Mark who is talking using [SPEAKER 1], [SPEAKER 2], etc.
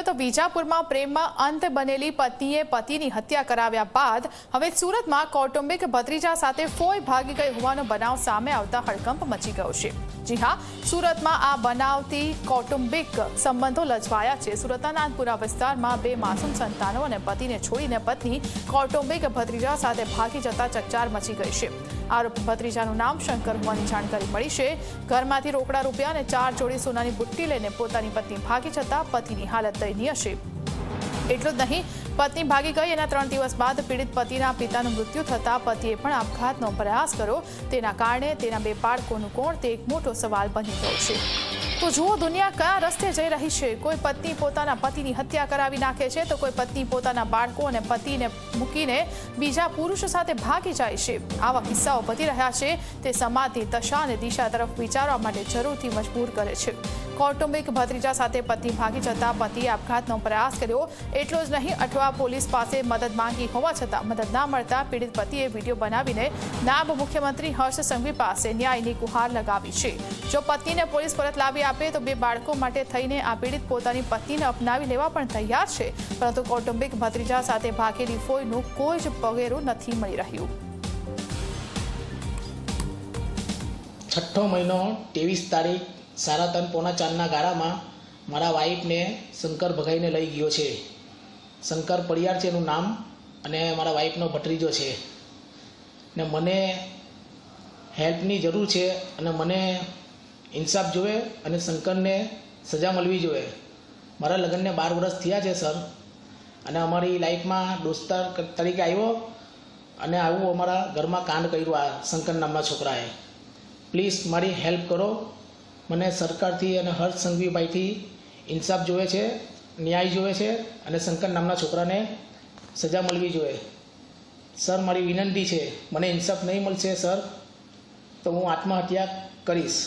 [SPEAKER 1] જોઈએ તો વિજાપુરમાં પ્રેમમાં અંત બનેલી પત્નીએ પતિની હત્યા કરાવ્યા બાદ હવે સુરતમાં કૌટુંબિક ભત્રીજા સાથે ફોઈ ભાગી ગઈ હોવાનો બનાવ સામે આવતા હડકંપ મચી ગયો છે। જી હા, સુરતમાં આ બનાવથી કૌટુંબિક સંબંધો લજવાયા છે। સુરતના નાનપુરા વિસ્તારમાં બે માસૂમ સંતાનો અને પતિને છોડીને પત્ની કૌટુંબિક ભત્રીજા સાથે ભાગી જતા ચકચાર મચી ગઈ છે। આરોપી ભત્રીજાનું નામ શંકર હોવાની જાણકારી મળી છે। ઘરમાંથી રોકડા રૂપિયા અને 4 જોડી સોનાની બુટ્ટી લઈને પોતાની પત્ની ભાગી જતા પતિની હાલત દયનીય છે। એટલું જ નહીં, પત્ની ભાગી ગઈ એના 3 દિવસ બાદ પીડિત પતિના પિતાનું મૃત્યુ થતા પતિએ પણ આપઘાતનો પ્રયાસ કર્યો। તેના કારણે તેના 2 બાળકોનું કોણ તે એક મોટો સવાલ બની ગયો છે। તો જુઓ, દુનિયા કયા રસ્તે જઈ રહી છે। કોઈ પત્ની પોતાના પતિની હત્યા કરાવી નાખે છે તો કોઈ પત્ની પોતાના બાળકો અને પતિને મૂકીને બીજા પુરુષ સાથે ભાગી જાય છે। આવા કિસ્સાઓ વધી રહ્યા છે તે સમાજની દશા અને દિશા તરફ વિચારવા માટે જરૂરથી મજબૂર કરે છે। કૌટુંબિક ભત્રીજા સાથે પત્ની ભાગી જતા પતિએ આપઘાતનો પ્રયાસ કર્યો। એટલું જ નહીં, અઠવા પોલીસ પાસે મદદ માંગી હોવા છતાં મદદ ના મળતા પીડિત પતિએ વિડીયો બનાવીને નાયબ મુખ્યમંત્રી હર્ષ સંઘવી પાસે ન્યાયની ગુહાર લગાવી છે। જો પત્નીને પોલીસ પરત લાવી આપે તો 2 બાળકો માટે થઈને આ પીડિત પોતાની પત્નીને અપનાવી લેવા પણ તૈયાર છે, પરંતુ કૌટુંબિક ભત્રીજા સાથે ભાગેલી ફોઈનું કોઈ જ પગેરું નથી મળી રહ્યું।
[SPEAKER 2] 6ઠ્ઠો મહિનો 23 તારીખ 3:45 ગાળામાં મારા વાઈફને શંકર ભગાઈને લઈ ગયો છે। શંકર પડિયાર છે એનું નામ, અને મારા વાઈફનો ભત્રીજો છે ને મને હેલ્પની જરૂર છે અને મને ઇન્સાફ જોવે અને શંકરને સજા મળવી જોઈએ। મારા લગ્નને 12 વર્ષ થયા છે સર, અને અમારી લાઈફમાં દોસ્તાર તરીકે આવ્યો અને આવું અમારા ઘરમાં કાંડ કર્યું આ શંકર નામના છોકરાએ। પ્લીઝ મારી હેલ્પ કરો। મને સરકારથી અને હર્ષ સંઘવીભાઈથી ઇન્સાફ જોવે છે, ન્યાય જોવે છે અને શંકર નામના છોકરાને સજા મળવી જોઈએ। સર, મારી વિનંતી છે, મને ઇન્સાફ નહીં મળશે સર તો હું આત્મહત્યા કરીશ।